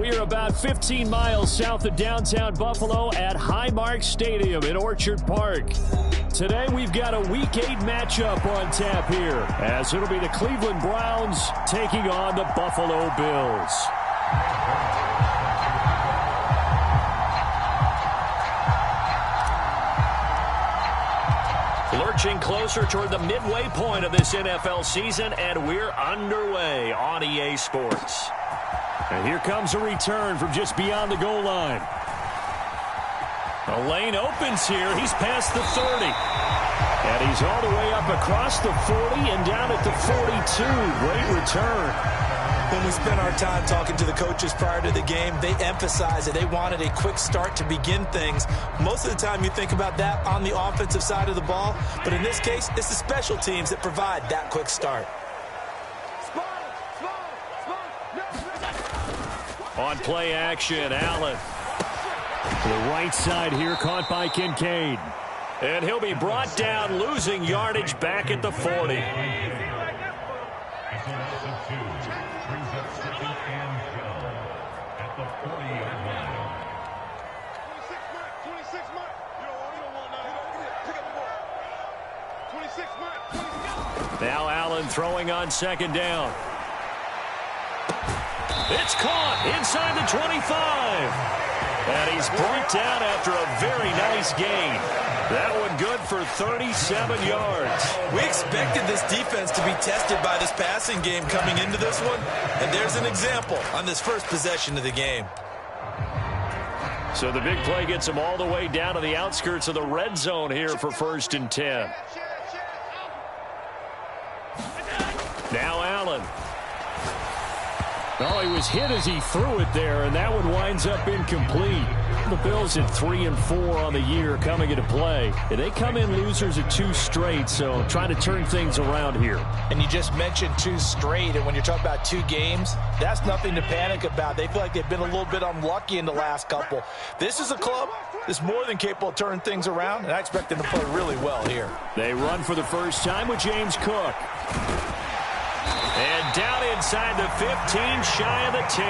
We are about 15 miles south of downtown Buffalo at Highmark Stadium in Orchard Park. Today we've got a Week 8 matchup on tap here, as it'll be the Cleveland Browns taking on the Buffalo Bills. Lurching closer toward the midway point of this NFL season, and we're underway on EA Sports. And here comes a return from just beyond the goal line. The lane opens here. He's past the 30. And he's all the way up across the 40 and down at the 42. Great return. When we spent our time talking to the coaches prior to the game, they emphasized that they wanted a quick start to begin things. Most of the time you think about that on the offensive side of the ball, but in this case, it's the special teams that provide that quick start. On play action, Allen. To the right side here, caught by Kincaid. And he'll be brought down, losing yardage back at the 40. Now Allen throwing on second down. It's caught inside the 25. And he's brought down after a very nice gain. That one good for 37 yards. We expected this defense to be tested by this passing game coming into this one. And there's an example on this first possession of the game. So the big play gets him all the way down to the outskirts of the red zone here for 1st and 10. Now Allen. Oh, he was hit as he threw it there, and that one winds up incomplete. The Bills at 3-4 on the year coming into play. And they come in losers at 2 straight, so trying to turn things around here. And you just mentioned 2 straight, and when you're talking about 2 games, that's nothing to panic about. They feel like they've been a little bit unlucky in the last couple. This is a club that's more than capable of turning things around, and I expect them to play really well here. They run for the first time with James Cook. And down inside the 15, shy of the 10.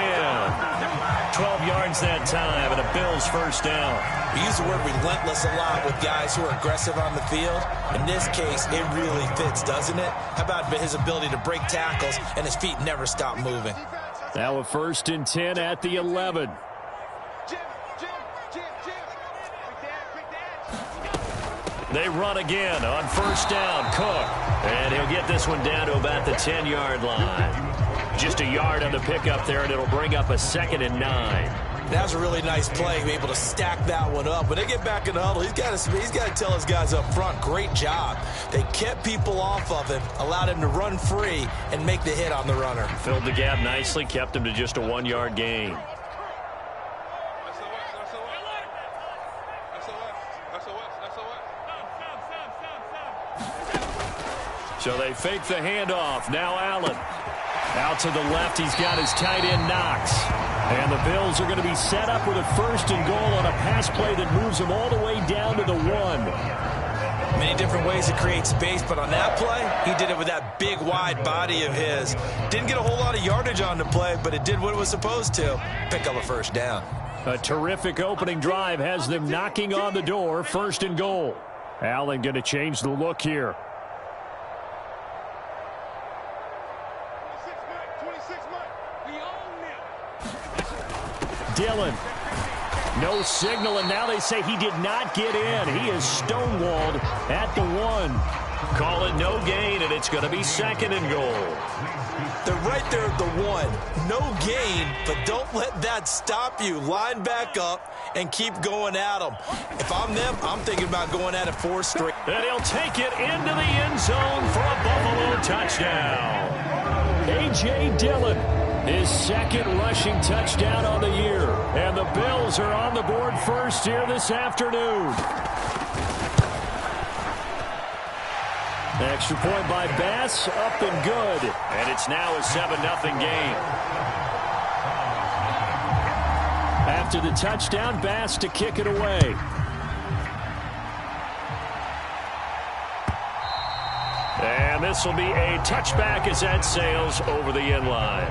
12 yards that time, and a Bills first down. We use the word relentless a lot with guys who are aggressive on the field. In this case, it really fits, doesn't it? How about his ability to break tackles and his feet never stop moving? Now a 1st and 10 at the 11. They run again on 1st down. Cook. And he'll get this one down to about the 10-yard line. Just a yard on the pickup there, and it'll bring up a 2nd and 9. That was a really nice play, be able to stack that one up. When they get back in the huddle, he's got to tell his guys up front, great job. They kept people off of him, allowed him to run free and make the hit on the runner. Filled the gap nicely, kept him to just a 1-yard gain. So they fake the handoff. Now Allen. Out to the left, he's got his tight end Knox. And the Bills are going to be set up with a 1st and goal on a pass play that moves them all the way down to the 1. Many different ways to create space, but on that play, he did it with that big, wide body of his. Didn't get a whole lot of yardage on the play, but it did what it was supposed to. Pick up a 1st down. A terrific opening drive has them knocking on the door. 1st and goal. Allen going to change the look here. Dillon. No signal, and now they say he did not get in. He is stonewalled at the 1. Call it no gain, and it's going to be 2nd and goal. They're right there at the 1. No gain, but don't let that stop you. Line back up and keep going at them. If I'm them, I'm thinking about going at it 4 straight. And he'll take it into the end zone for a Buffalo touchdown. A.J. Dillon. His 2nd rushing touchdown on the year. And the Bills are on the board first here this afternoon. Extra point by Bass, up and good. And it's now a 7-0 game. After the touchdown, Bass to kick it away. And this will be a touchback as that sails over the end line.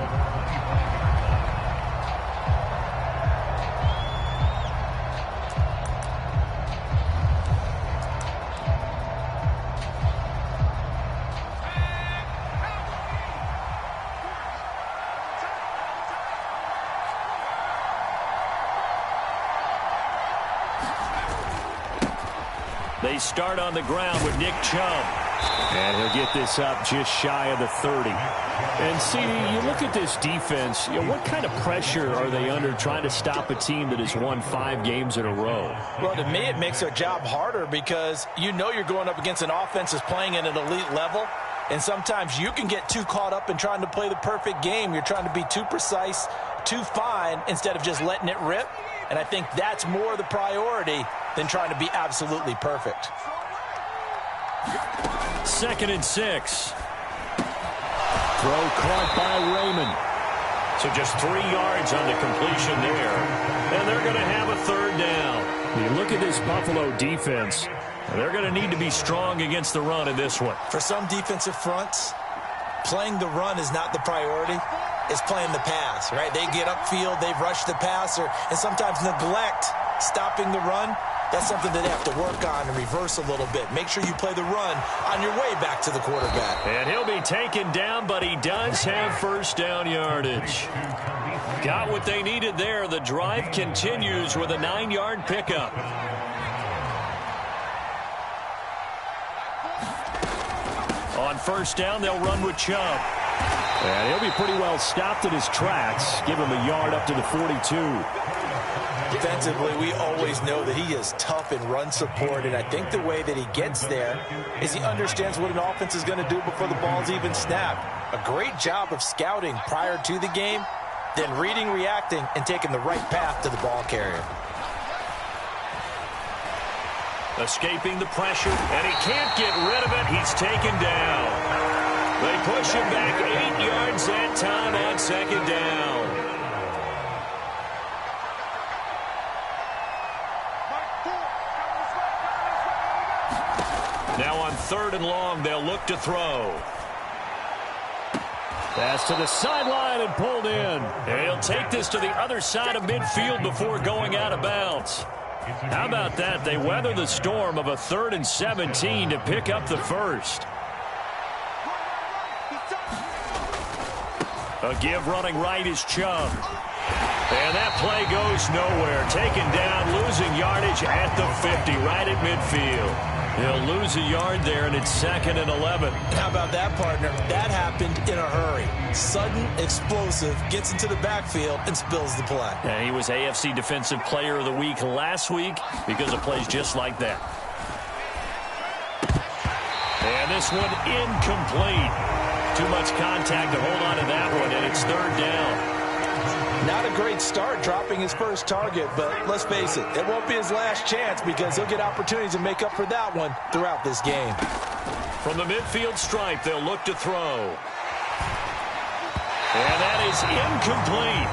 They start on the ground with Nick Chubb. And he'll get this up just shy of the 30. And, see, you look at this defense, what kind of pressure are they under trying to stop a team that has won 5 games in a row? Well, to me, it makes their job harder because you know you're going up against an offense that's playing at an elite level. And sometimes you can get too caught up in trying to play the perfect game. You're trying to be too precise, too fine, instead of just letting it rip. And I think that's more the priority than trying to be absolutely perfect. 2nd and 6. Throw caught by Raymond. So just 3 yards on the completion there. And they're going to have a 3rd down. You look at this Buffalo defense. They're going to need to be strong against the run in this one. For some defensive fronts, playing the run is not the priority. It's playing the pass, right? They get upfield, they rush the passer, and sometimes neglect stopping the run. That's something that they have to work on and reverse a little bit. Make sure you play the run on your way back to the quarterback. And he'll be taken down, but he does have 1st down yardage. Got what they needed there. The drive continues with a 9-yard pickup. On 1st down, they'll run with Chubb. And he'll be pretty well stopped in his tracks. Give him a yard up to the 42. Defensively, we always know that he is tough in run support, and I think the way that he gets there is he understands what an offense is going to do before the ball's even snapped. A great job of scouting prior to the game, then reading, reacting, and taking the right path to the ball carrier. Escaping the pressure, and he can't get rid of it. He's taken down. They push him back 8 yards that time on 2nd down. Now on 3rd and long, they'll look to throw. Pass to the sideline and pulled in. And he'll take this to the other side of midfield before going out of bounds. How about that? They weather the storm of a 3rd and 17 to pick up the 1st. A give running right is Chubb. And that play goes nowhere. Taken down, losing yardage at the 50, right at midfield. He'll lose a yard there, and it's 2nd and 11. How about that, partner? That happened in a hurry. Sudden, explosive, gets into the backfield, and spills the play. And he was AFC Defensive Player of the Week last week because of plays just like that. And this one incomplete. Too much contact to hold on to that one, and it's 3rd down. Not a great start dropping his first target, but let's face it, it won't be his last chance because he'll get opportunities to make up for that one throughout this game. From the midfield stripe, they'll look to throw. And that is incomplete.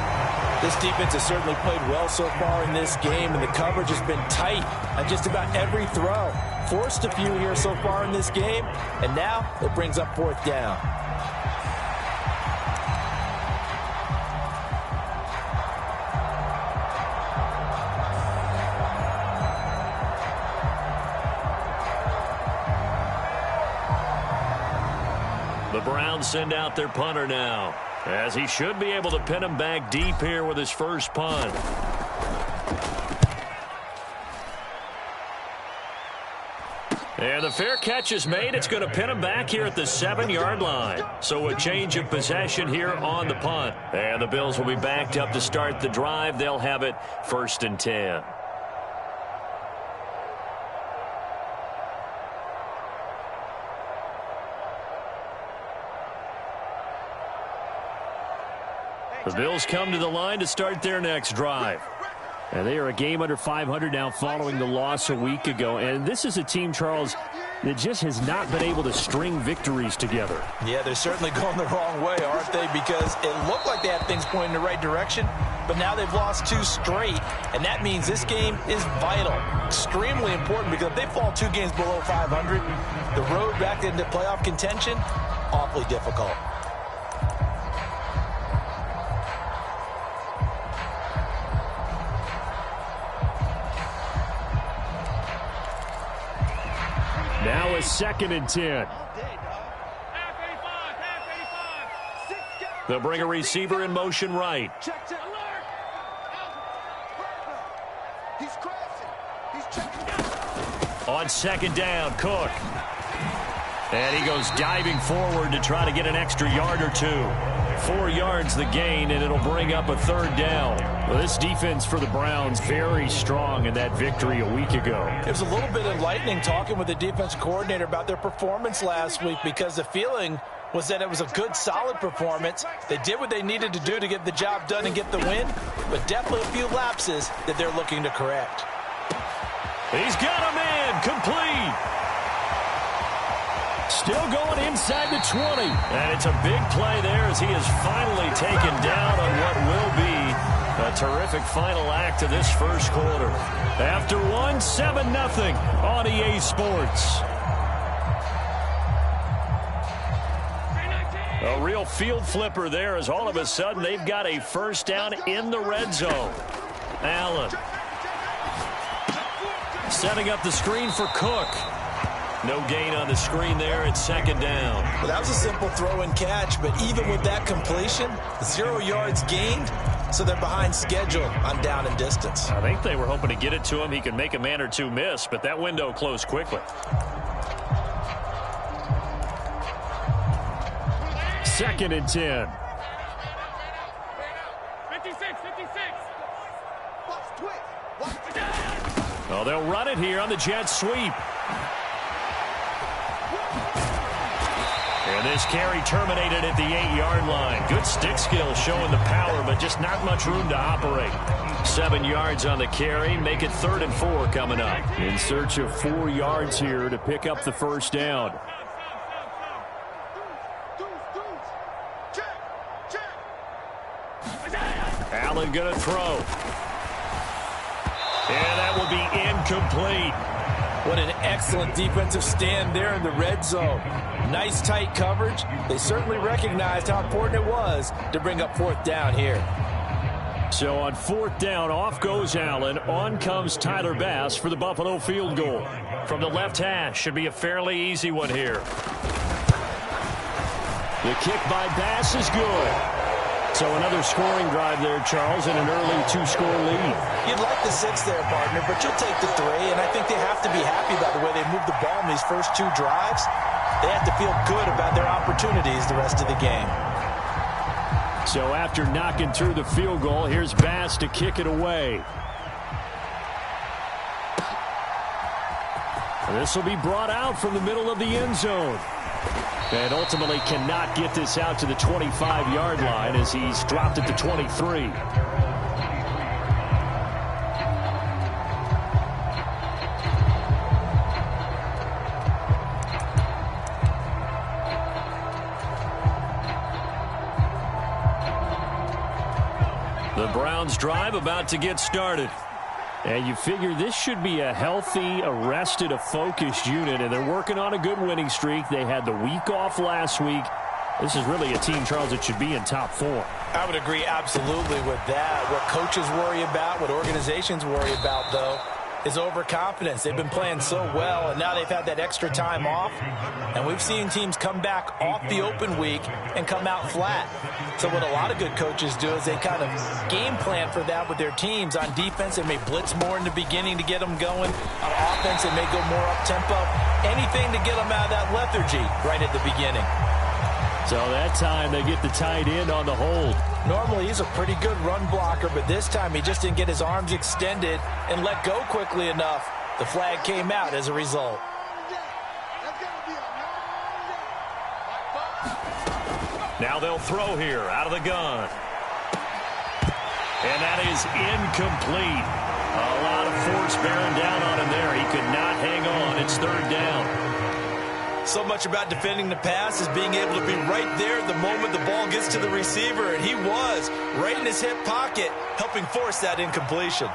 This defense has certainly played well so far in this game, and the coverage has been tight on just about every throw. Forced a few here so far in this game, and now it brings up 4th down. The Browns send out their punter now, as he should be able to pin him back deep here with his first punt. And the fair catch is made. It's going to pin him back here at the 7-yard line. So a change of possession here on the punt. And the Bills will be backed up to start the drive. They'll have it 1st and 10. The Bills come to the line to start their next drive. And they are a game under 500 now following the loss a week ago. And this is a team, Charles, that just has not been able to string victories together. Yeah, they're certainly going the wrong way, aren't they? Because it looked like they had things pointing in the right direction, but now they've lost 2 straight. And that means this game is vital, extremely important, because if they fall 2 games below 500, the road back into playoff contention, awfully difficult. Now a 2nd and 10. They'll bring a receiver in motion right. On second down, Cook. And he goes diving forward to try to get an extra yard or two. 4 yards the gain, and it'll bring up a third down. Well, this defense for the Browns very strong in that victory a week ago. It was a little bit enlightening talking with the defense coordinator about their performance last week, because the feeling was that it was a good, solid performance. They did what they needed to do to get the job done and get the win, but definitely a few lapses that they're looking to correct. He's got a man complete. Still going inside the 20. And it's a big play there as he is finally taken down on what will be a terrific final act of this first quarter. After one, 7-0 on EA Sports. A real field flipper there as all of a sudden they've got a first down in the red zone. Allen setting up the screen for Cook. No gain on the screen there. It's second down. Well, that was a simple throw and catch, but even with that completion, 0 yards gained, so they're behind schedule on down and distance. I think they were hoping to get it to him. He could make a man or two miss, but that window closed quickly. Second and 10. 56. Oh, they'll run it here on the jet sweep. And this carry terminated at the 8-yard line. Good stick skill showing the power, but just not much room to operate. 7 yards on the carry. Make it 3rd and 4 coming up. In search of 4 yards here to pick up the first down. Allen going to throw. And that will be incomplete. What an excellent defensive stand there in the red zone. Nice tight coverage. They certainly recognized how important it was to bring up 4th down here. So on 4th down, off goes Allen. On comes Tyler Bass for the Buffalo field goal. From the left hash, should be a fairly easy one here. The kick by Bass is good. So another scoring drive there, Charles, and an early 2-score lead. You'd like the 6 there, partner, but you'll take the 3, and I think they have to be happy about the way they moved the ball in these first 2 drives. They have to feel good about their opportunities the rest of the game. So after knocking through the field goal, here's Bass to kick it away. This will be brought out from the middle of the end zone. And ultimately cannot get this out to the 25-yard line as he's dropped it to 23. The Browns drive about to get started. And you figure this should be a healthy, arrested, a focused unit, and they're working on a good winning streak. They had the week off last week. This is really a team, Charles, that should be in top 4. I would agree absolutely with that. What coaches worry about, what organizations worry about, though, is overconfidence. They've been playing so well, and now they've had that extra time off. And we've seen teams come back off the open week and come out flat. So what a lot of good coaches do is they kind of game plan for that with their teams. On defense, they may blitz more in the beginning to get them going. On offense, they may go more up-tempo. Anything to get them out of that lethargy right at the beginning. So that time they get the tight end on the hold. Normally he's a pretty good run blocker, but this time he just didn't get his arms extended and let go quickly enough. The flag came out as a result. Now they'll throw here out of the gun. And that is incomplete. A lot of force bearing down on him there. He could not hang on. It's 3rd down. So much about defending the pass is being able to be right there the moment the ball gets to the receiver, and he was right in his hip pocket, helping force that incompletion.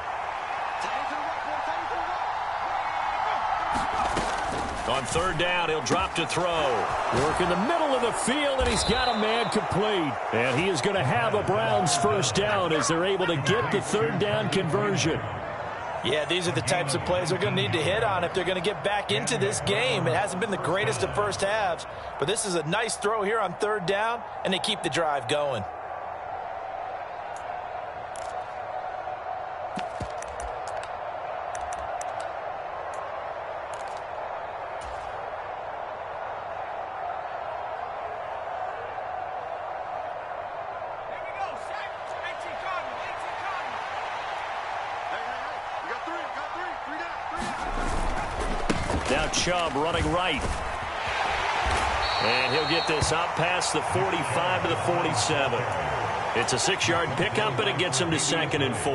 On 3rd down, he'll drop to throw. Work in the middle of the field, and he's got a man complete. And he is going to have a Browns first down as they're able to get the 3rd down conversion. Yeah, these are the types of plays they're going to need to hit on if they're going to get back into this game. It hasn't been the greatest of first halves, but this is a nice throw here on 3rd down, and they keep the drive going. Now Chubb running right. And he'll get this out past the 45 to the 47. It's a 6-yard pickup, and it gets him to 2nd and 4.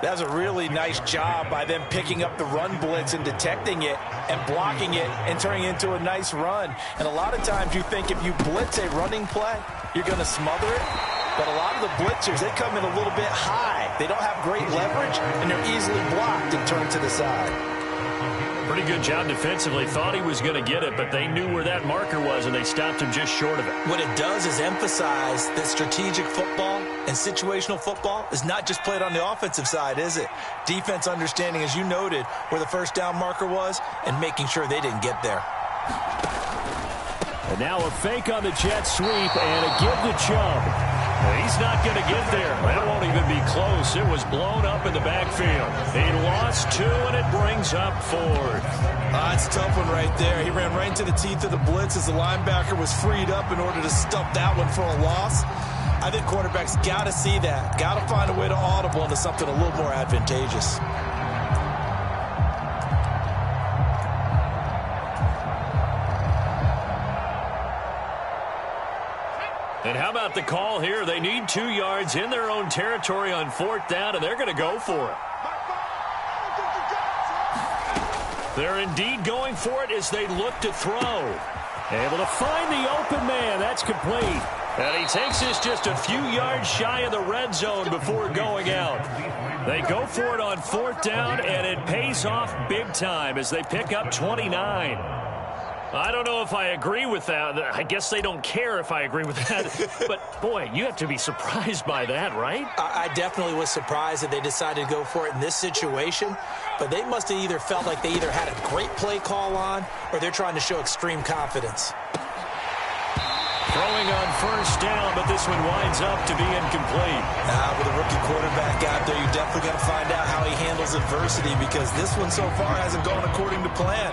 That was a really nice job by them picking up the run blitz and detecting it and blocking it and turning it into a nice run. And a lot of times you think if you blitz a running play, you're going to smother it. But a lot of the blitzers, they come in a little bit high. They don't have great leverage, and they're easily blocked and turned to the side. Pretty good job defensively. Thought he was going to get it, but they knew where that marker was, and they stopped him just short of it. What it does is emphasize that strategic football and situational football is not just played on the offensive side, is it? Defense understanding, as you noted, where the first down marker was and making sure they didn't get there. And now a fake on the jet sweep and a give to Chubb. He's not going to get there. That won't even be close. It was blown up in the backfield. He lost 2, and it brings up 4th. It's a tough one right there. He ran right into the teeth of the blitz as the linebacker was freed up in order to stop that one for a loss. I think quarterbacks got to see that. Got to find a way to audible into something a little more advantageous. And how about the call here? They need 2 yards in their own territory on 4th down, and they're going to go for it. They're indeed going for it as they look to throw. Able to find the open man. That's complete. And he takes this just a few yards shy of the red zone before going out. They go for it on 4th down, and it pays off big time as they pick up 29. I don't know if I agree with that. I guess they don't care if I agree with that. But, boy, you have to be surprised by that, right? I definitely was surprised that they decided to go for it in this situation. But they must have either felt like they either had a great play call on or they're trying to show extreme confidence. Throwing on 1st down, but this one winds up to be incomplete. With a rookie quarterback out there, you definitely got to find out how he handles adversity because this one so far hasn't gone according to plan.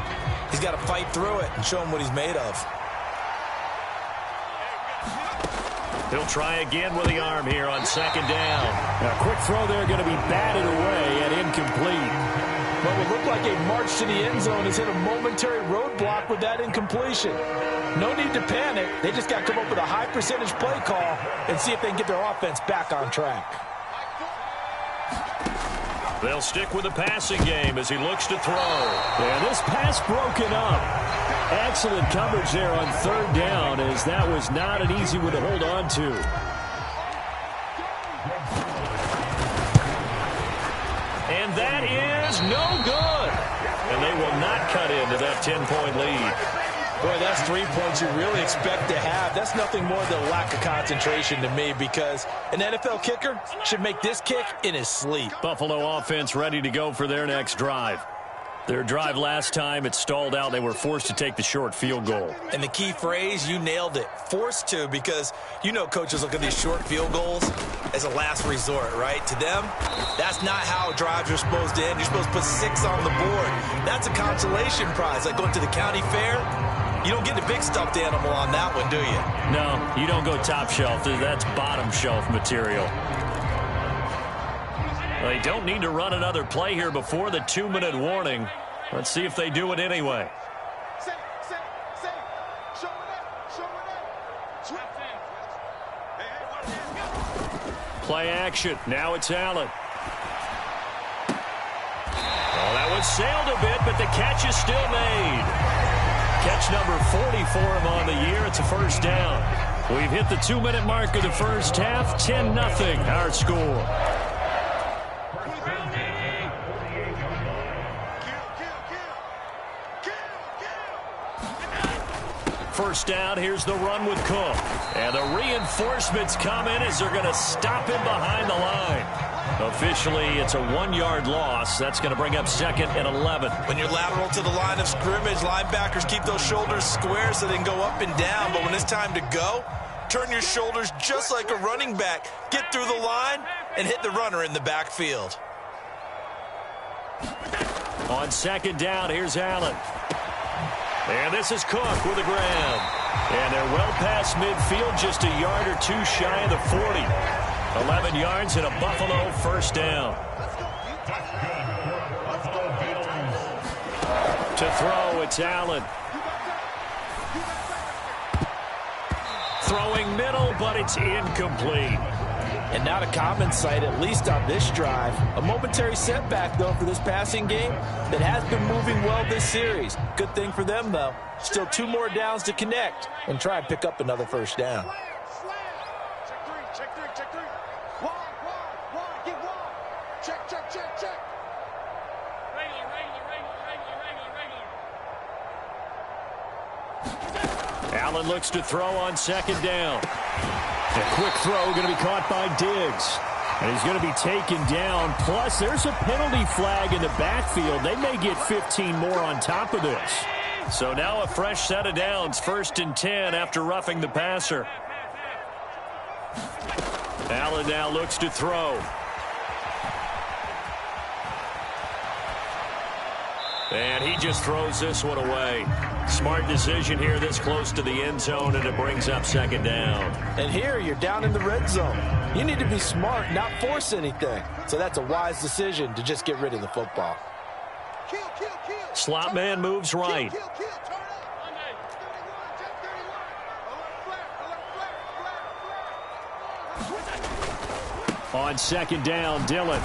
He's got to fight through it and show him what he's made of. He'll try again with the arm here on 2nd down. Now, a quick throw there going to be batted away and incomplete. What would look like a march to the end zone has hit a momentary roadblock with that incompletion. No need to panic. They just got to come up with a high percentage play call and see if they can get their offense back on track. They'll stick with the passing game as he looks to throw. Yeah, this pass broken up. Excellent coverage there on 3rd down as that was not an easy one to hold on to. And that is no good. And they will not cut into that 10-point lead. Boy, that's 3 points you really expect to have. That's nothing more than a lack of concentration to me because an NFL kicker should make this kick in his sleep. Buffalo offense ready to go for their next drive. Their drive last time, it stalled out. They were forced to take the short field goal. And the key phrase, you nailed it, forced to, because you know coaches look at these short field goals as a last resort, right? To them, that's not how drives are supposed to end. You're supposed to put 6 on the board. That's a consolation prize, like going to the county fair. You don't get the big stuffed animal on that one, do you? No, you don't go top shelf. That's bottom shelf material. They don't need to run another play here before the 2-minute warning. Let's see if they do it anyway. Play action. Now it's Allen. Oh, that one sailed a bit, but the catch is still made. Catch number 40 for him on the year. It's a 1st down. We've hit the 2-minute mark of the first half. 10-0 our score. First down, here's the run with Cook. And the reinforcements come in as they're going to stop him behind the line. Officially, it's a 1-yard loss. That's going to bring up 2nd and 11. When you're lateral to the line of scrimmage, linebackers keep those shoulders square so they can go up and down. But when it's time to go, turn your shoulders just like a running back. Get through the line and hit the runner in the backfield. On 2nd down, here's Allen. And this is Cook with the grab. And they're well past midfield, just a yard or 2 shy of the 40. 11 yards and a Buffalo 1st down. To throw, it's It's Allen. Throwing middle, but it's incomplete. And not a common sight, at least on this drive. A momentary setback, though, for this passing game that has been moving well this series. Good thing for them, though. Still 2 more downs to connect and try and pick up another first down. Check 3. Wide. Get wide. Check. Regular. Allen looks to throw on second down. A quick throw going to be caught by Diggs. And he's going to be taken down. Plus, there's a penalty flag in the backfield. They may get 15 more on top of this. So now a fresh set of downs, 1st and 10 after roughing the passer. Allen now looks to throw. And he just throws this one away. Smart decision here this close to the end zone, and it brings up 2nd down. And here you're down in the red zone. You need to be smart, not force anything. So that's a wise decision to just get rid of the football. Slot man moves right. On 2nd down, Dillon.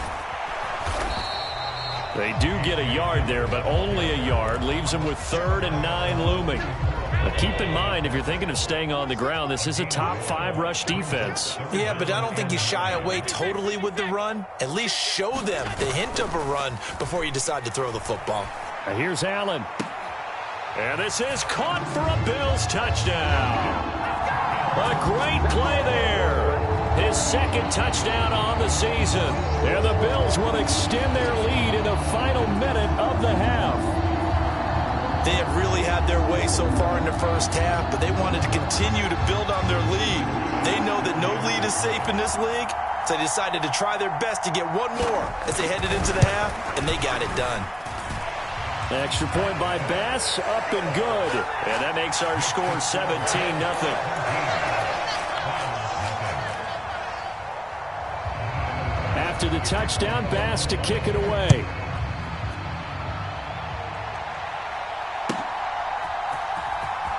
They do get a yard there, but only a yard. Leaves them with 3rd and 9 looming. But keep in mind, if you're thinking of staying on the ground, this is a top 5 rush defense. Yeah, but I don't think you shy away totally with the run. At least show them the hint of a run before you decide to throw the football. Now here's Allen. And this is caught for a Bills touchdown. A great play there. His 2nd touchdown on the season. And the Bills will extend their lead in the final minute of the half. They have really had their way so far in the first half, but they wanted to continue to build on their lead. They know that no lead is safe in this league, so they decided to try their best to get one more as they headed into the half, and they got it done. Extra point by Bass, up and good. And that makes our score 17-0. After the touchdown, Bass to kick it away.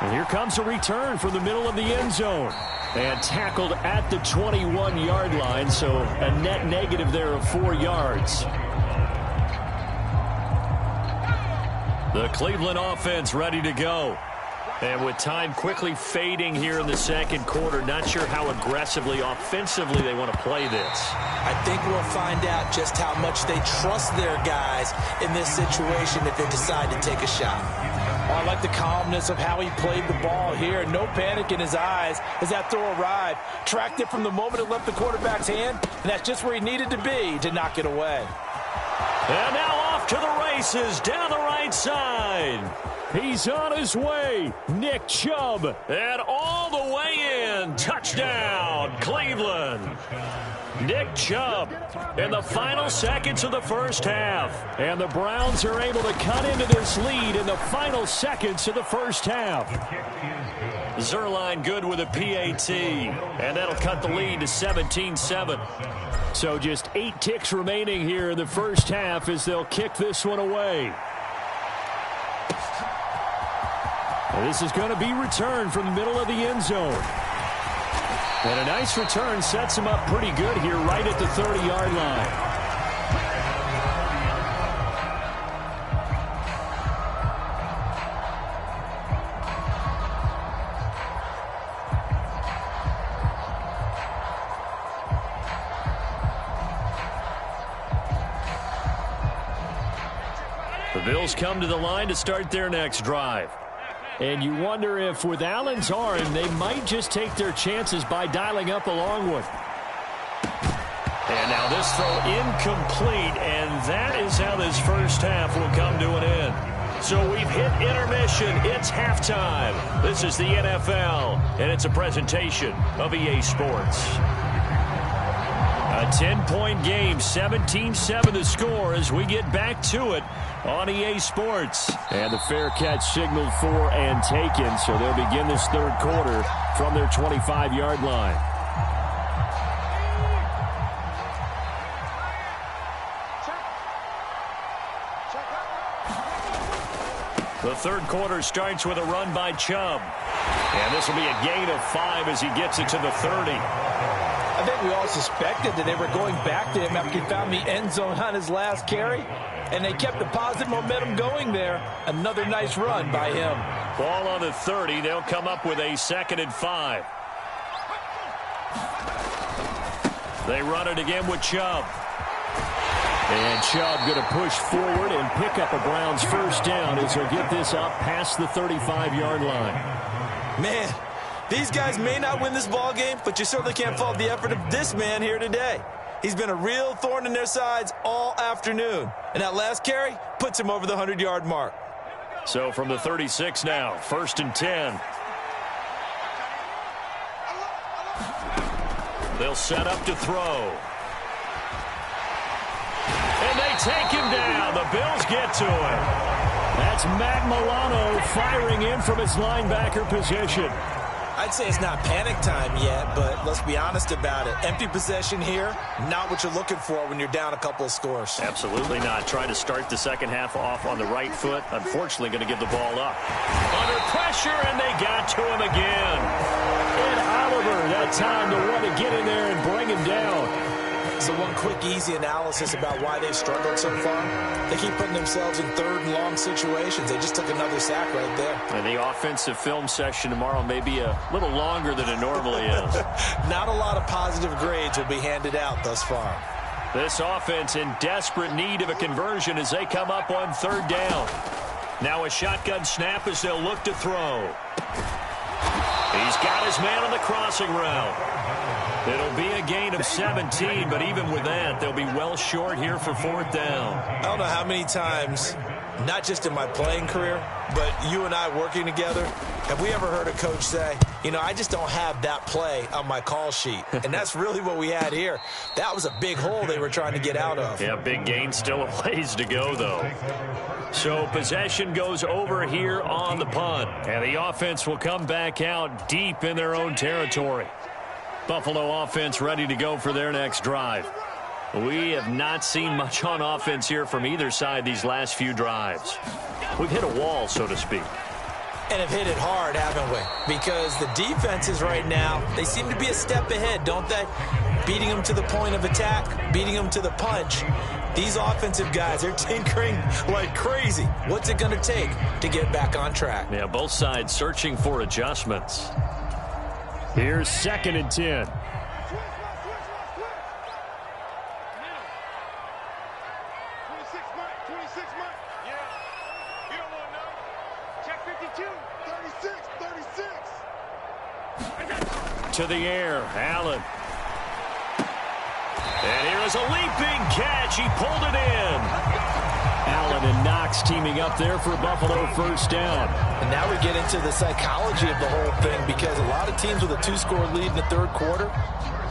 And here comes a return from the middle of the end zone. And tackled at the 21-yard line, so a net negative there of 4 yards. The Cleveland offense ready to go. And with time quickly fading here in the 2nd quarter, not sure how aggressively, offensively they want to play this. I think we'll find out just how much they trust their guys in this situation if they decide to take a shot. Oh, I like the calmness of how he played the ball here. No panic in his eyes as that throw arrived. Tracked it from the moment it left the quarterback's hand, and that's just where he needed to be to knock it away. And now off to the races down the right side. He's on his way. Nick Chubb. And all the way in. Touchdown, Cleveland. Nick Chubb in the final seconds of the first half. And the Browns are able to cut into this lead in the final seconds of the first half. Zerline good with a PAT. And that'll cut the lead to 17-7. So just 8 ticks remaining here in the first half as they'll kick this one away. And this is going to be returned from the middle of the end zone. And a nice return sets him up pretty good here right at the 30-yard line. The Bills come to the line to start their next drive. And you wonder if with Allen's arm, they might just take their chances by dialing up a long one. And now this throw incomplete, and that is how this first half will come to an end. So we've hit intermission. It's halftime. This is the NFL, and it's a presentation of EA Sports. A 10-point game, 17-7 the score as we get back to it on EA Sports. And the fair catch signaled for and taken, so they'll begin this third quarter from their 25-yard line. The third quarter starts with a run by Chubb. And this will be a gain of 5 as he gets it to the 30. I think we all suspected that they were going back to him after he found the end zone on his last carry. And they kept the positive momentum going there. Another nice run by him. Ball on the 30. They'll come up with a 2nd and 5. They run it again with Chubb. And Chubb going to push forward and pick up a Browns first down as he'll get this up past the 35-yard line. Man, these guys may not win this ball game, but you certainly can't fault the effort of this man here today. He's been a real thorn in their sides all afternoon. And that last carry puts him over the 100-yard mark. So from the 36 now, 1st and 10. They'll set up to throw. And they take him down. The Bills get to him. That's Matt Milano firing in from his linebacker position. I'd say it's not panic time yet, but let's be honest about it. Empty possession here, not what you're looking for when you're down a couple of scores. Absolutely not. Trying to start the second half off on the right foot. Unfortunately, going to give the ball up. Under pressure, and they got to him again. And Oliver, that time to want to get in there and bring him down. So one quick, easy analysis about why they've struggled so far. They keep putting themselves in 3rd and long situations. They just took another sack right there. And the offensive film session tomorrow may be a little longer than it normally is. Not a lot of positive grades will be handed out thus far. This offense in desperate need of a conversion as they come up on 3rd down. Now a shotgun snap as they'll look to throw. He's got his man on the crossing route. It'll be a gain of 17, but even with that, they'll be well short here for 4th down. I don't know how many times, not just in my playing career, but you and I working together, have we ever heard a coach say, you know, I just don't have that play on my call sheet. And that's really what we had here. That was a big hole they were trying to get out of. Yeah, big gain, still a ways to go, though. So possession goes over here on the punt. And the offense will come back out deep in their own territory. Buffalo offense ready to go for their next drive. We have not seen much on offense here from either side these last few drives. We've hit a wall, so to speak. And have hit it hard, haven't we? Because the defenses right now, they seem to be a step ahead, don't they? Beating them to the point of attack, beating them to the punch. These offensive guys, they're tinkering like crazy. What's it going to take to get back on track? Yeah, both sides searching for adjustments. Here's 2nd and 10. To the air, Allen. And here is a leaping catch. He pulled it in. Allen and Knox teaming up there for Buffalo first down. And now we get into the psychology of the whole thing, because a lot of teams with a 2-score lead in the 3rd quarter,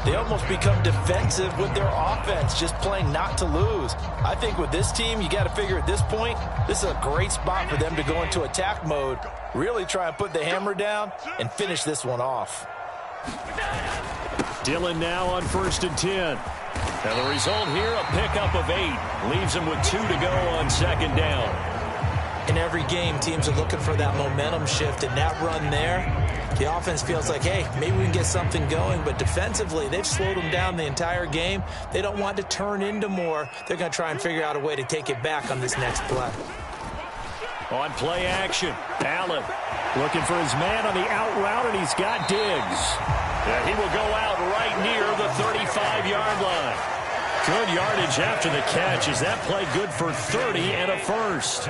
they almost become defensive with their offense, just playing not to lose. I think with this team, you got to figure at this point, this is a great spot for them to go into attack mode, really try and put the hammer down and finish this one off. Dillon now on 1st and 10. Now the result here, a pickup of 8. Leaves him with 2 to go on 2nd down. In every game, teams are looking for that momentum shift, and that run there, the offense feels like, hey, maybe we can get something going, but defensively, they've slowed them down the entire game. They don't want to turn into more. They're going to try and figure out a way to take it back on this next play. On play action, Allen looking for his man on the out route, and he's got Diggs. Yeah, he will go out right near the 35-yard line. Good yardage after the catch. Is that play good for 30 and a first?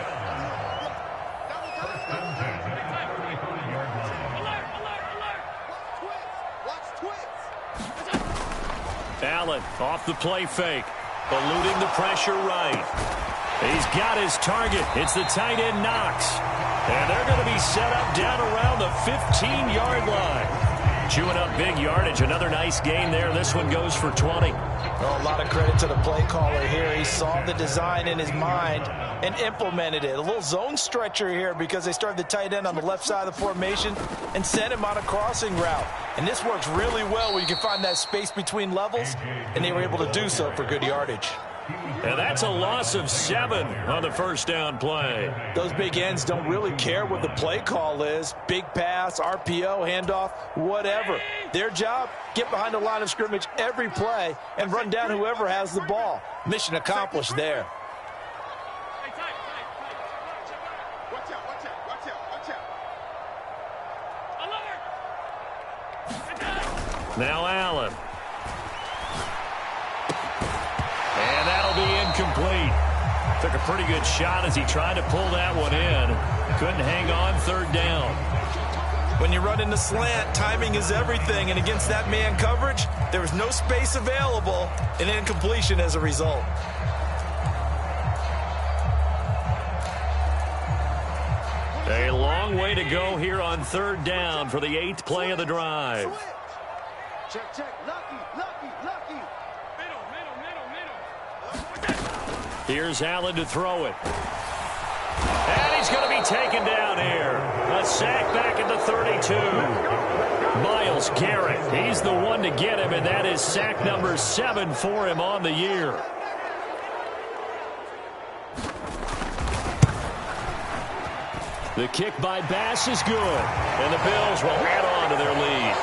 Allen off the play fake, eluding the pressure right. He's got his target. It's the tight end Knox. And they're going to be set up down around the 15-yard line. Chewing up big yardage. Another nice gain there. This one goes for 20. Well, a lot of credit to the play caller here. He saw the design in his mind and implemented it. A little zone stretcher here because they started the tight end on the left side of the formation and sent him on a crossing route. And this works really well when you can find that space between levels, and they were able to do so for good yardage. And that's a loss of 7 on the first down play. Those big ends don't really care what the play call is. Big pass, RPO, handoff, whatever. Their job, get behind the line of scrimmage every play and run down whoever has the ball. Mission accomplished there. Now Allen. And that'll be incomplete. Took a pretty good shot as he tried to pull that one in. Couldn't hang on third down. When you run into slant, timing is everything. And against that man coverage, there was no space available. An incompletion as a result. A long way to go here on third down for the 8th play of the drive. Check, check. Lucky, lucky, lucky. Here's Allen to throw it. And he's going to be taken down here. A sack back at the 32. Myles Garrett, he's the one to get him, and that is sack number 7 for him on the year. The kick by Bass is good, and the Bills will add on to their lead.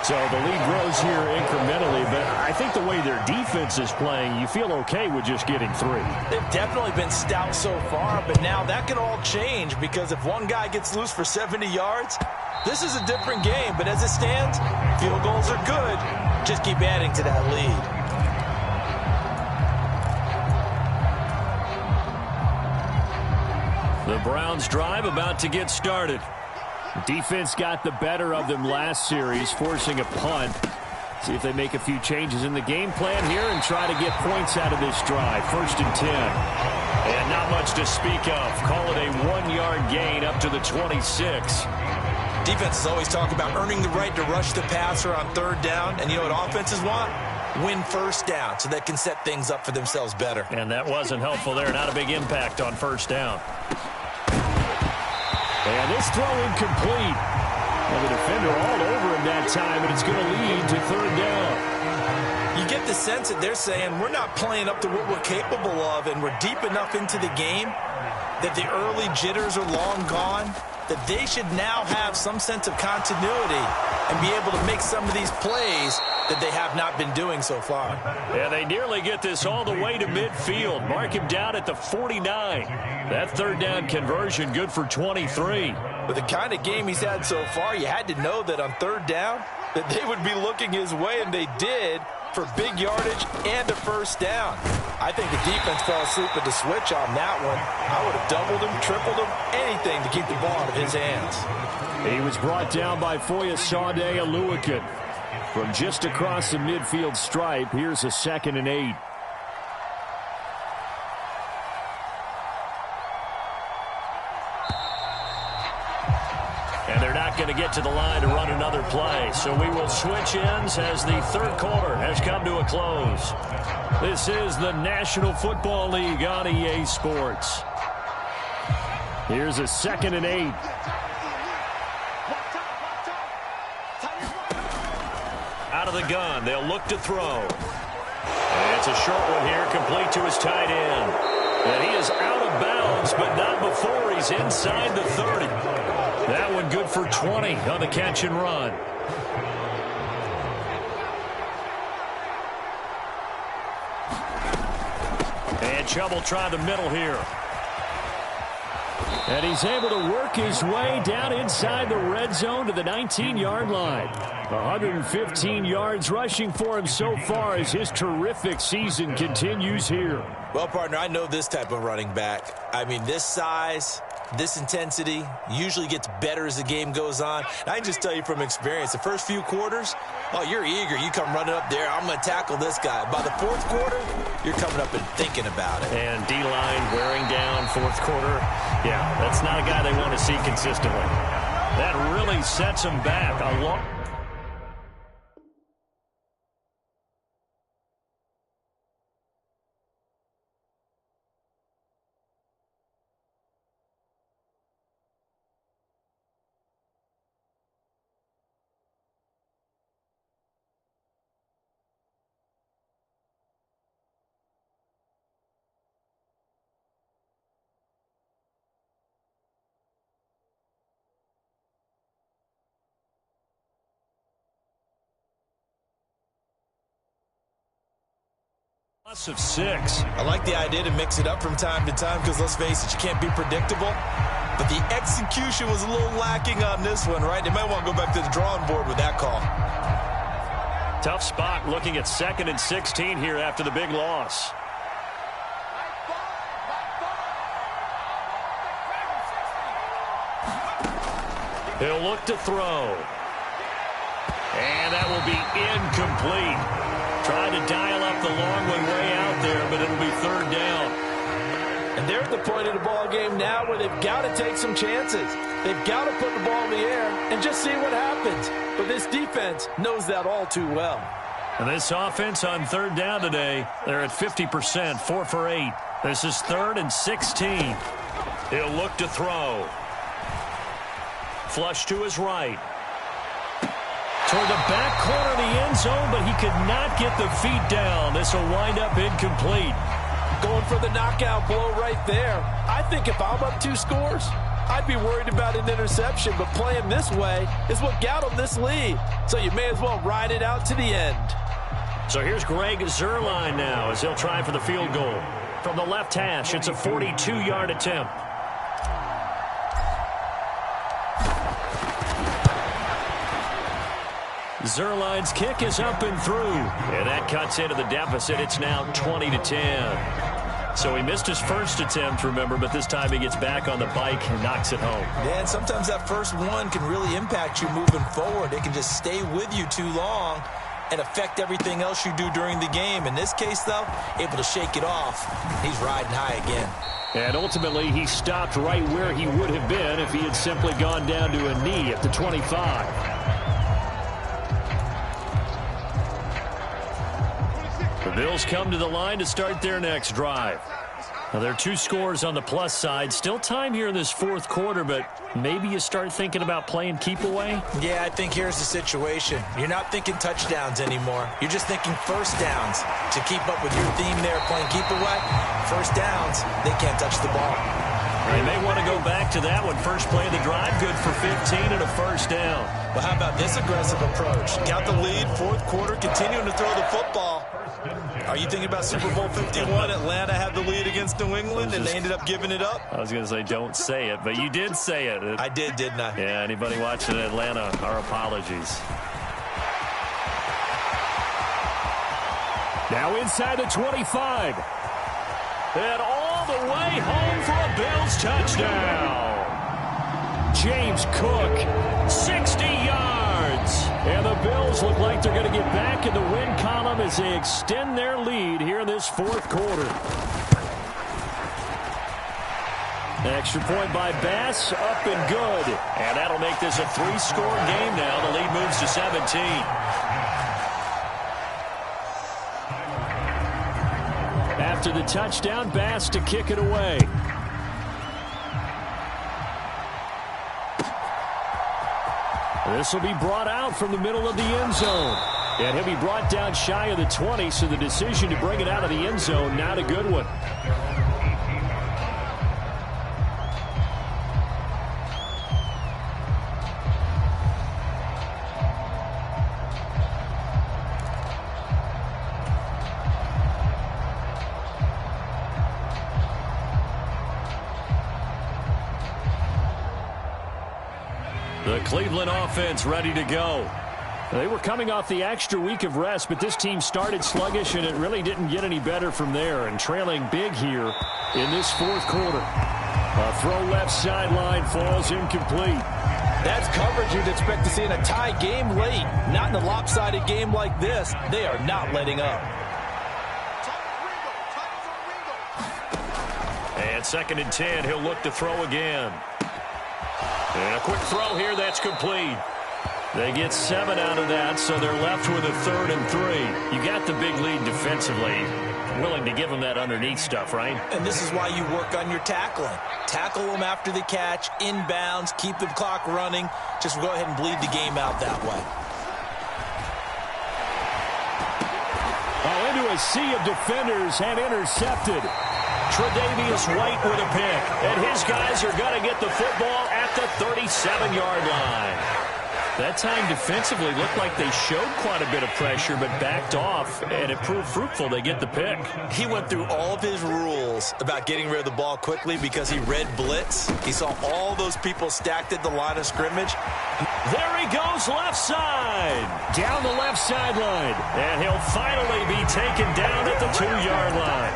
So the lead grows here incrementally, but I think the way their defense is playing, you feel okay with just getting 3. They've definitely been stout so far, but now that can all change because if one guy gets loose for 70 yards, this is a different game. But as it stands, field goals are good. Just keep adding to that lead. The Browns drive about to get started. Defense got the better of them last series, forcing a punt. See if they make a few changes in the game plan here and try to get points out of this drive. 1st and 10. And not much to speak of. Call it a 1-yard gain up to the 26. Defenses always talk about earning the right to rush the passer on third down. And you know what offenses want? Win first down so they can set things up for themselves better. And that wasn't helpful there. Not a big impact on first down. And this throw incomplete. And the defender all over him that time, and it's going to lead to third down. You get the sense that they're saying we're not playing up to what we're capable of, and we're deep enough into the game that the early jitters are long gone, that they should now have some sense of continuity and be able to make some of these plays that they have not been doing so far. Yeah, they nearly get this all the way to midfield. Mark him down at the 49. That third down conversion good for 23. With the kind of game he's had so far, you had to know that on third down that they would be looking his way, and they did for big yardage and a first down. I think the defense fell asleep at the switch on that one. I would have doubled him, tripled him, anything to keep the ball out of his hands. He was brought down by Foyesade Aluakin. From just across the midfield stripe, here's a 2nd and 8. And they're not going to get to the line to run another play. So we will switch ends as the third quarter has come to a close. This is the National Football League on EA Sports. Here's a 2nd and 8. Out of the gun, they'll look to throw. And it's a short one here, complete to his tight end. And he is out of bounds, but not before he's inside the 30. That one good for 20 on the catch and run. And Chubb will try the middle here. And he's able to work his way down inside the red zone to the 19-yard line. 115 yards rushing for him so far as his terrific season continues here. Well, partner, I know this type of running back. I mean, this size, this intensity usually gets better as the game goes on. And I can just tell you from experience, the first few quarters, oh, you're eager. You come running up there, I'm going to tackle this guy. By the fourth quarter, you're coming up and thinking about it. And D-line wearing down fourth quarter. Yeah, that's not a guy they want to see consistently. That really sets him back a long. Loss of 6. I like the idea to mix it up from time to time because, let's face it, you can't be predictable. But the execution was a little lacking on this one, right? They might want to go back to the drawing board with that call. Tough spot looking at 2nd and 16 here after the big loss. He'll look to throw. And that will be incomplete. Tried to dial up the long one way out there, but it'll be 3rd down. And they're at the point of the ball game now where they've got to take some chances. They've got to put the ball in the air and just see what happens. But this defense knows that all too well. And this offense on 3rd down today, they're at 50%, 4 for 8. This is 3rd and 16. He'll look to throw. Flush to his right. Toward the back corner of the end zone, but he could not get the feet down. This will wind up incomplete. Going for the knockout blow right there. I think if I'm up 2 scores, I'd be worried about an interception, but playing this way is what got him this lead. So you may as well ride it out to the end. So here's Greg Zuerlein now as he'll try for the field goal. From the left hash, it's a 42-yard attempt. Zuerlein's kick is up and through. And that cuts into the deficit. It's now 20-10. So he missed his first attempt, remember, but this time he gets back on the bike and knocks it home. Yeah, and sometimes that first one can really impact you moving forward. It can just stay with you too long and affect everything else you do during the game. In this case, though, able to shake it off. He's riding high again. And ultimately, he stopped right where he would have been if he had simply gone down to a knee at the 25. The Bills come to the line to start their next drive. Now, there are 2 scores on the plus side. Still time here in this 4th quarter, but maybe you start thinking about playing keep away? Yeah, I think here's the situation. You're not thinking touchdowns anymore. You're just thinking first downs. To keep up with your theme there, playing keep away, first downs, they can't touch the ball. They may want to go back to that one. First play of the drive, good for 15 and a first down. Well, how about this aggressive approach? Got the lead, 4th quarter, continuing to throw the football. Are you thinking about Super Bowl 51? Atlanta had the lead against New England, and they ended up giving it up? I was going to say don't say it, but you did say it. I did, didn't I? Yeah, anybody watching Atlanta, our apologies. Now inside the 25. And all the way home for a Bills touchdown. James Cook, 60 yards. And the Bills look like they're going to get back in the win column as they extend their lead here in this 4th quarter. Extra point by Bass, up and good. And that'll make this a 3-score game now. The lead moves to 17. After the touchdown, Bass to kick it away. This will be brought out from the middle of the end zone. And he'll be brought down shy of the 20, so the decision to bring it out of the end zone, not a good one. The Cleveland offense ready to go. They were coming off the extra week of rest, but this team started sluggish, and it really didn't get any better from there. And trailing big here in this 4th quarter. A throw left sideline falls incomplete. That's coverage you'd expect to see in a tie game late. Not in a lopsided game like this. They are not letting up. And 2nd and 10, he'll look to throw again. And a quick throw here, that's complete. They get 7 out of that, so they're left with a 3rd and 3. You got the big lead defensively. Willing to give them that underneath stuff, right? And this is why you work on your tackling. Tackle them after the catch, inbounds, keep the clock running. Just go ahead and bleed the game out that way. Oh, into a sea of defenders and intercepted. Tre'Davious White with a pick. And his guys are going to get the football at the 37-yard line. That time defensively looked like they showed quite a bit of pressure but backed off, and it proved fruitful. They get the pick. He went through all of his rules about getting rid of the ball quickly because he read blitz. He saw all those people stacked at the line of scrimmage. There he goes left side. Down the left sideline. And he'll finally be taken down at the 2-yard line.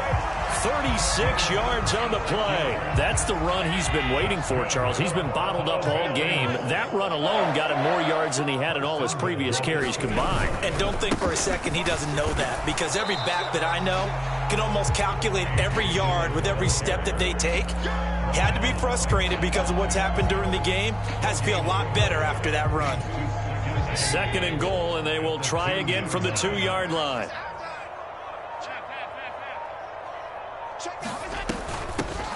36 yards on the play. That's the run he's been waiting for, Charles. He's been bottled up all game. That run alone got him more yards than he had in all his previous carries combined. And don't think for a second he doesn't know that, because every back that I know can almost calculate every yard with every step that they take. Had to be frustrated because of what's happened during the game. Has to feel a lot better after that run. 2nd and goal, and they will try again from the 2-yard line.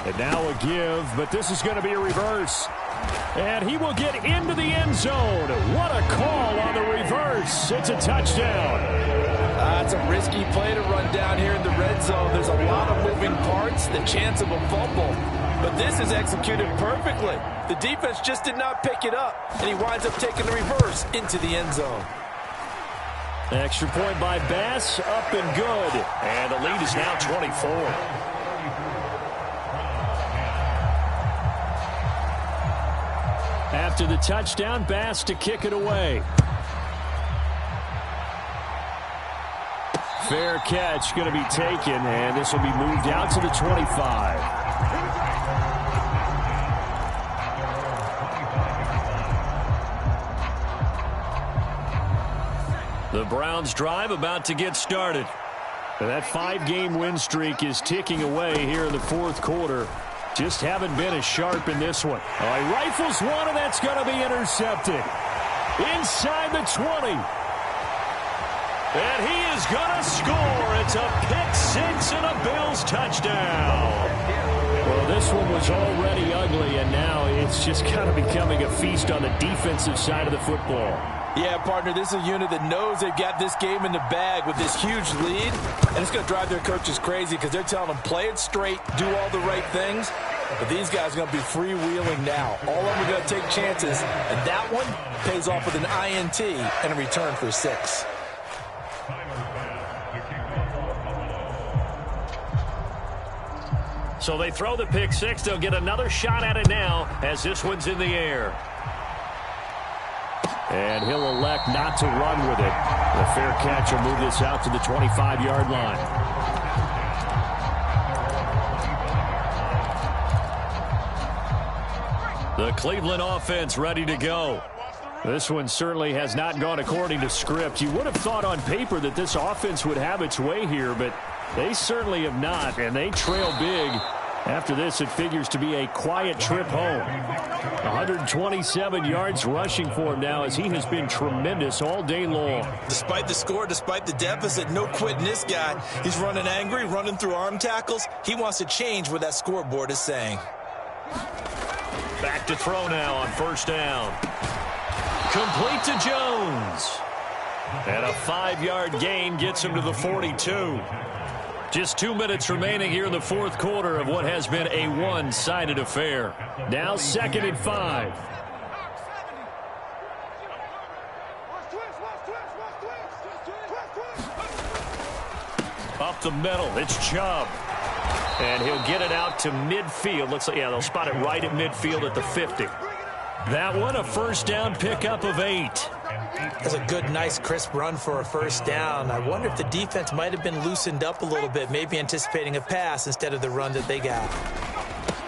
And now a give, but this is going to be a reverse. And he will get into the end zone. What a call on the reverse. It's a touchdown. It's a risky play to run down here in the red zone. There's a lot of moving parts, the chance of a fumble. But this is executed perfectly. The defense just did not pick it up, and he winds up taking the reverse into the end zone. Extra point by Bass, up and good. And the lead is now 24. After the touchdown, Bass to kick it away. Fair catch going to be taken, and this will be moved out to the 25. The Browns drive about to get started. And that 5-game win streak is ticking away here in the 4th quarter. Just haven't been as sharp in this one. All right, rifles one, and that's going to be intercepted. Inside the 20. And he is going to score. It's a pick-6 and a Bills touchdown. Well, this one was already ugly, and now it's just kind of becoming a feast on the defensive side of the football. Yeah, partner, this is a unit that knows they've got this game in the bag with this huge lead, and it's going to drive their coaches crazy because they're telling them play it straight, do all the right things, but these guys are going to be freewheeling now. All of them are going to take chances, and that one pays off with an INT and a return for 6. So they throw the pick-6. They'll get another shot at it now as this one's in the air. And he'll elect not to run with it. The fair catch will move this out to the 25-yard line. The Cleveland offense ready to go. This one certainly has not gone according to script. You would have thought on paper that this offense would have its way here, but they certainly have not, and they trail big. After this, it figures to be a quiet trip home. 127 yards rushing for him now as he has been tremendous all day long. Despite the score, despite the deficit, no quitting this guy. He's running angry, running through arm tackles. He wants to change what that scoreboard is saying. Back to throw now on 1st down. Complete to Jones. And a 5-yard gain gets him to the 42. Just 2 minutes remaining here in the 4th quarter of what has been a one-sided affair. Now 2nd and 5. Up the middle, it's Chubb. And he'll get it out to midfield. Looks like, yeah, they'll spot it right at midfield at the 50. That one, a 1st down pickup of 8. That's a good, nice, crisp run for a 1st down. I wonder if the defense might have been loosened up a little bit, maybe anticipating a pass instead of the run that they got.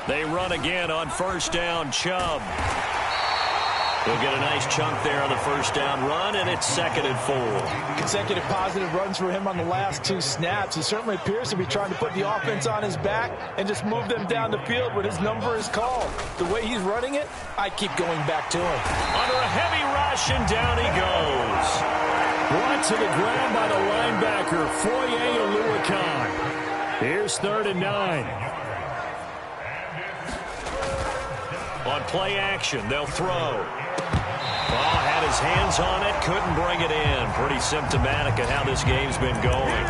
They run again on 1st down, Chubb. They'll get a nice chunk there on the 1st down run, and it's 2nd and 4. Consecutive positive runs for him on the last 2 snaps. He certainly appears to be trying to put the offense on his back and just move them down the field when his number is called. The way he's running it, I keep going back to him. Under a heavy rush, and down he goes. Brought to the ground by the linebacker, Foye Oluokun. Here's 3rd and 9. On play action, they'll throw. Oh, had his hands on it, couldn't bring it in. Pretty symptomatic of how this game's been going.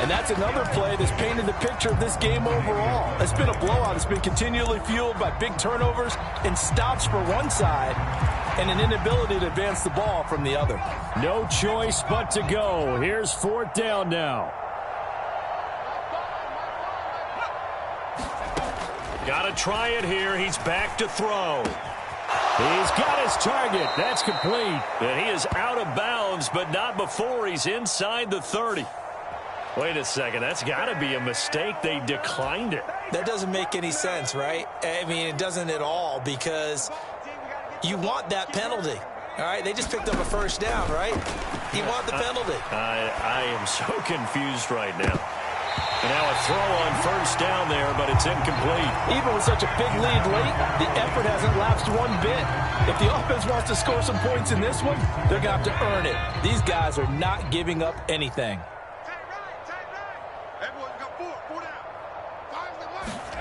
And that's another play that's painted the picture of this game overall. It's been a blowout. It's been continually fueled by big turnovers and stops for one side. and an inability to advance the ball from the other. No choice but to go. Here's 4th down now. Got to try it here. He's back to throw. He's got his target. That's complete. And he is out of bounds, but not before he's inside the 30. Wait a second. That's got to be a mistake. They declined it. That doesn't make any sense, right? I mean, it doesn't at all, because you want that penalty. All right, they just picked up a 1st down, right? You want the penalty. I am so confused right now. And now a throw on 1st down there, but it's incomplete. Even with such a big lead late, the effort hasn't lapsed one bit. If the offense wants to score some points in this one, they're going to have to earn it. These guys are not giving up anything.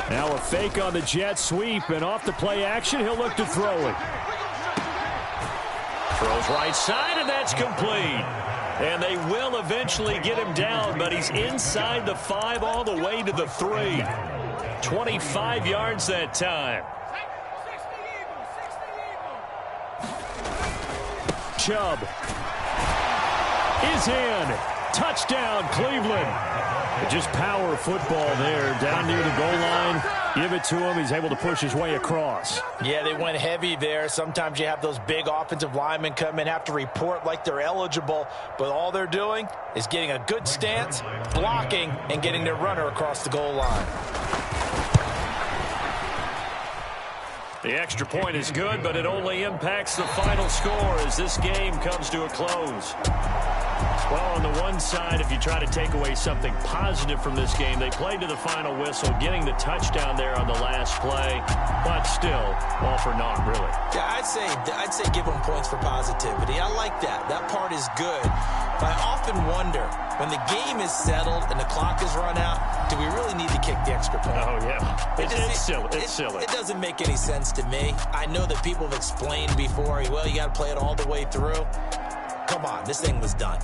Now a fake on the jet sweep, and off the play action, he'll look to throw it. Throws right side, and that's complete. And they will eventually get him down, but he's inside the 5 all the way to the 3. 25 yards that time. Chubb is in. Touchdown, Cleveland. Just power football there down near the goal line. Give it to him. He's able to push his way across. Yeah, they went heavy there. Sometimes you have those big offensive linemen come in, have to report like they're eligible, but all they're doing is getting a good stance, blocking, and getting their runner across the goal line. The extra point is good, but it only impacts the final score as this game comes to a close. Well, on the one side, if you try to take away something positive from this game, they played to the final whistle, getting the touchdown there on the last play, but still, all for naught, really. Yeah, I'd say give them points for positivity. I like that. That part is good. But I often wonder, when the game is settled and the clock is run out, do we really need to kick the extra point? Oh, yeah. It's silly. It's silly. It doesn't make any sense to me. I know that people have explained before, well, you got to play it all the way through. Come on, this thing was done.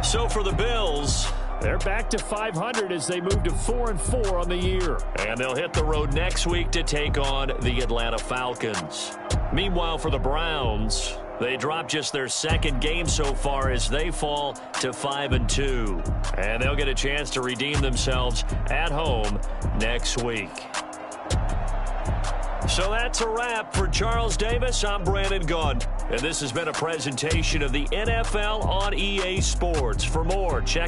So for the Bills, they're back to 500 as they move to 4-4 on the year. And they'll hit the road next week to take on the Atlanta Falcons. Meanwhile, for the Browns, they dropped just their 2nd game so far as they fall to 5-2. And they'll get a chance to redeem themselves at home next week. So that's a wrap. For Charles Davis, I'm Brandon Gunn. And this has been a presentation of the NFL on EA Sports. For more, check